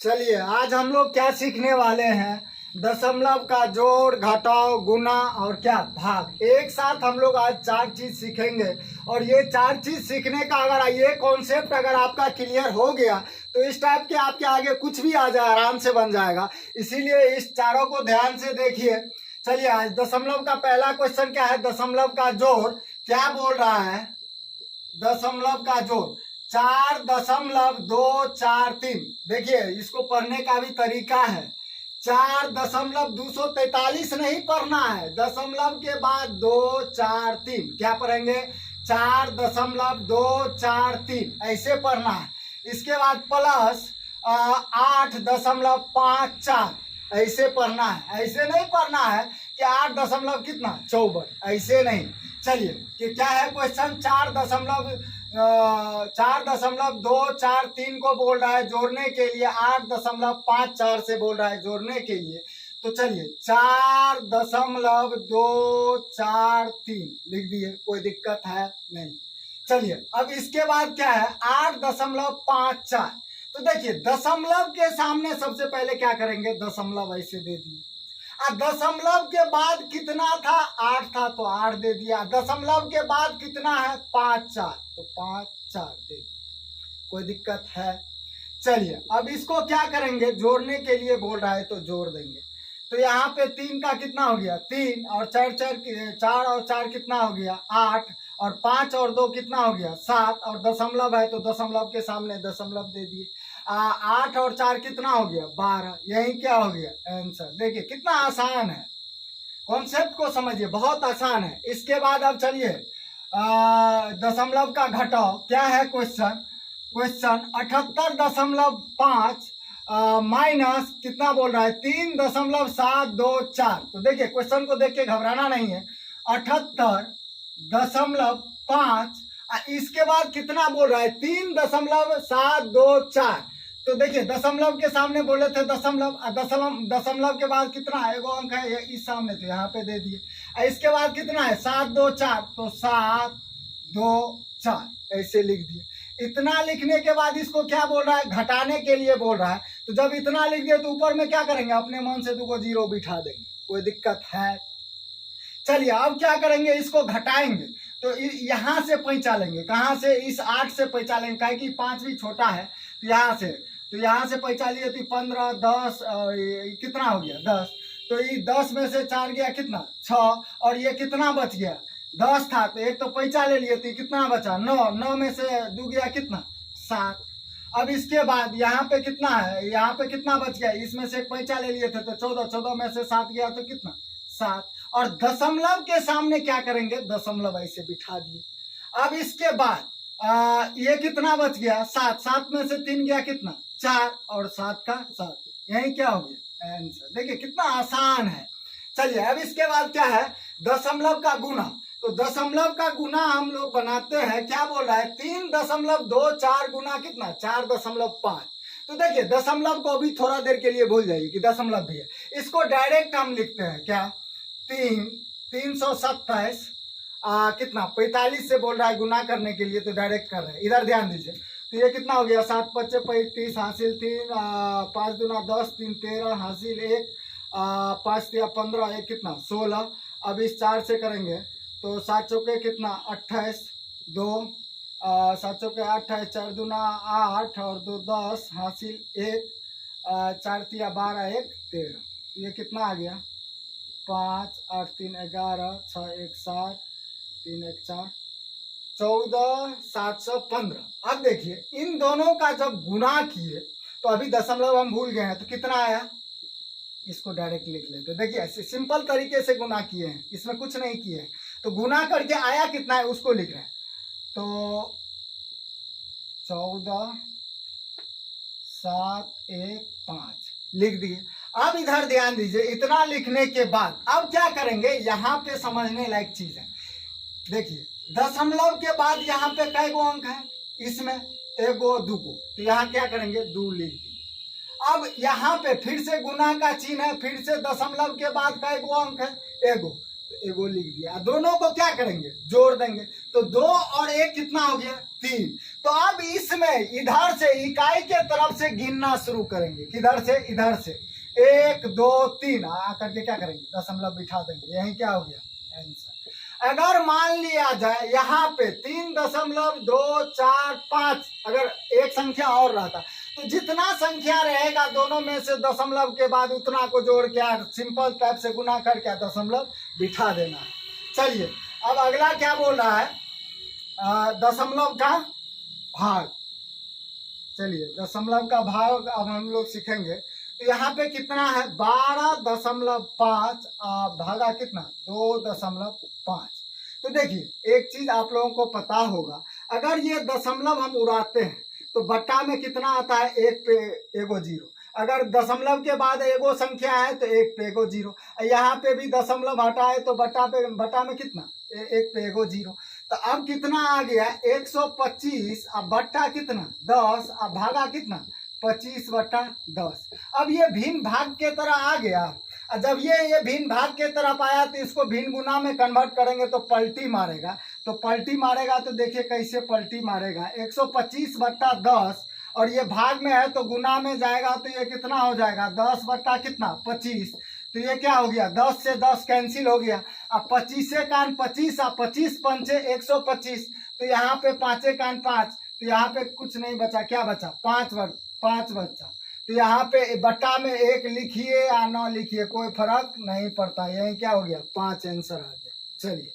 चलिए आज हम लोग क्या सीखने वाले हैं। दशमलव का जोड़, घटाव, गुना और क्या भाग, एक साथ हम लोग आज चार चीज सीखेंगे। और ये चार चीज सीखने का अगर ये कॉन्सेप्ट अगर आपका क्लियर हो गया तो इस टाइप के आपके आगे कुछ भी आ जाए आराम से बन जाएगा। इसीलिए इस चारों को ध्यान से देखिए। चलिए आज दशमलव का पहला क्वेश्चन क्या है। दशमलव का जोड़ क्या बोल रहा है। दशमलव का जोड़ 4.243। देखिए इसको पढ़ने का भी तरीका है। 4.243 नहीं पढ़ना है, दशमलव के बाद 243 क्या पढ़ेंगे 4.243 ऐसे पढ़ना है। इसके बाद प्लस 8.54 ऐसे पढ़ना है। ऐसे नहीं पढ़ना है कि 8 दशमलव कितना 54 ऐसे नहीं। चलिए कि क्या है क्वेश्चन। 4.243 को बोल रहा है जोड़ने के लिए, 8.54 से बोल रहा है जोड़ने के लिए। तो चलिए 4.243 लिख दिए, कोई दिक्कत है नहीं। चलिए अब इसके बाद क्या है 8.54। तो देखिए दशमलव के सामने सबसे पहले क्या करेंगे, दशमलव ऐसे दे दिए। दशमलव के बाद कितना था 8 था तो 8 दे दिया। दशमलव के बाद कितना है 5 4 तो 5 4 दे दिया, कोई दिक्कत है। चलिए अब इसको क्या करेंगे, जोड़ने के लिए बोल रहा है तो जोड़ देंगे। तो यहाँ पे 3 का कितना हो गया 3 और 4 और 4 कितना हो गया 8 और 5 और 2 कितना हो गया 7 और दशमलव है तो दशमलव के सामने दशमलव दे दिए। 8 और 4 कितना हो गया 12। यही क्या हो गया आंसर। देखिए कितना आसान है, कॉन्सेप्ट को समझिए, बहुत आसान है। इसके बाद अब चलिए दशमलव का घटाव क्या है क्वेश्चन 78.5 माइनस कितना बोल रहा है 3.724। तो देखिए क्वेश्चन को देख के घबराना नहीं है। 78.5 इसके बाद कितना बोल रहा है 3.724। तो देखिए दशमलव के सामने बोले थे दशमलव, दशमलव के बाद कितना है एगो अंक है इस सामने तो यहाँ पे दे दिए। इसके बाद कितना है 724 तो 724 ऐसे लिख दिए। इतना लिखने के बाद इसको क्या बोल रहा है घटाने के लिए बोल रहा है। तो जब इतना लिख दिए तो ऊपर में क्या करेंगे अपने मन से 2 को 0 बिठा देंगे, कोई दिक्कत है। चलिए अब क्या करेंगे इसको घटाएंगे तो यहाँ से पैंचा लेंगे। कहाँ से, इस 8 से पैंचा लेंगे, काहे कि 5 भी छोटा है तो यहाँ से पैंचा लिए तो 15 10 कितना हो गया 10। तो ये 10 में से 4 गया कितना 6 और ये कितना बच गया 10 था तो एक तो पैंचा ले लिए तो कितना बचा 9 में से 2 गया कितना 7। अब इसके बाद यहाँ पे कितना है, यहाँ पे कितना बच गया, इसमें से एक पैंचा ले लिए थे तो 14 में से 7 गया तो कितना 7। और दशमलव के सामने क्या करेंगे दशमलव ऐसे बिठा दिए। अब इसके बाद ये कितना बच गया 7 में से 3 गया कितना 4 और 7 का 7, यही क्या हो गया आंसर। देखिए कितना आसान है। चलिए अब इसके बाद क्या है दशमलव का गुना। तो दशमलव का गुना हम लोग बनाते हैं, क्या बोल रहा है 3.24 गुना कितना 4.5। तो देखिए दशमलव को भी थोड़ा देर के लिए भूल जाइए कि दशमलव भी है। इसको डायरेक्ट हम लिखते हैं क्या 327 कितना 45 से बोल रहा है गुना करने के लिए तो डायरेक्ट कर रहे हैं। इधर ध्यान दीजिए तो ये कितना हो गया 7 5 35 हासिल 3 5 दूना 10 3 13 हासिल 1 5 3 15 1 कितना 16। अब इस 4 से करेंगे तो 7 चौके कितना 28 2 7 चौके 28 4 दूना 8 और 2 10 हासिल 1 4 3 12 1 13। ये कितना आ गया 5 8 3 11 6 1 7 3 1 4 14,715। अब देखिए इन दोनों का जब गुना किए तो अभी दशमलव हम भूल गए हैं तो कितना आया, इसको डायरेक्ट लिख लेते। देखिए ऐसे सिंपल तरीके से गुना किए हैं, इसमें कुछ नहीं किए हैं। तो गुना करके आया कितना है उसको लिख रहे हैं तो 14,715 लिख दिए। अब इधर ध्यान दीजिए, इतना लिखने के बाद अब क्या करेंगे, यहाँ पे समझने लायक चीज है। देखिए दशमलव के बाद यहाँ पे कई गो अंक है, इसमें एगो दूगो, तो यहाँ क्या करेंगे 2 लिख दिए। अब यहाँ पे फिर से गुना का चिन्ह है, फिर से दशमलव के बाद कई गो अंक है एगो, तो एगो लिख दिया। दोनों को क्या करेंगे जोड़ देंगे तो 2 और 1 कितना हो गया 3। तो अब इसमें इधर से इकाई के तरफ से गिनना शुरू करेंगे, किधर से, इधर से 1 2 3 आकर के क्या करेंगे, दशमलव बिठा देंगे। यही क्या हो गया आंसर। अगर मान लिया जाए यहाँ पे 3.245 अगर एक संख्या और रहता तो जितना संख्या रहेगा दोनों में से दशमलव के बाद उतना को जोड़ के सिंपल टाइप से गुना करके दशमलव बिठा देना है। चलिए अब अगला क्या बोल रहा है, दशमलव का भाग। चलिए दशमलव का भाग अब हम लोग सीखेंगे। तो यहाँ पे कितना है 12.5 भागा कितना 2.5। तो देखिए एक चीज आप लोगों को पता होगा, अगर ये दशमलव हम उड़ाते हैं तो बट्टा में कितना आता है, 1 पे एगो जीरो। अगर दशमलव के बाद एगो संख्या है तो 1 पे एगो जीरो। यहाँ पे भी दशमलव हटा है तो बट्टा में कितना 1 पे एगो जीरो। तो अब कितना आ गया 125, अब बट्टा कितना 10, अब भागा कितना 25/10। अब ये भिन्न भाग के तरह आ गया। जब ये भिन्न भाग के तरफ आया तो इसको भिन्न गुना में कन्वर्ट करेंगे तो पलटी मारेगा। तो पलटी मारेगा तो देखिए कैसे पलटी मारेगा, 125/10 और ये भाग में है तो गुना में जाएगा तो ये कितना हो जाएगा 10 बट्टा कितना 25। तो ये क्या हो गया 10 से 10 कैंसिल हो गया। अब 25 से कान 25 और 25 पंचे 125, तो यहाँ पे 5 कान 5, तो यहाँ पे कुछ नहीं बचा, क्या बचा 5 बचा। तो यहाँ पे बट्टा में 1 लिखिए या 9 लिखिए कोई फर्क नहीं पड़ता, यही क्या हो गया 5 आंसर आ गया। चलिए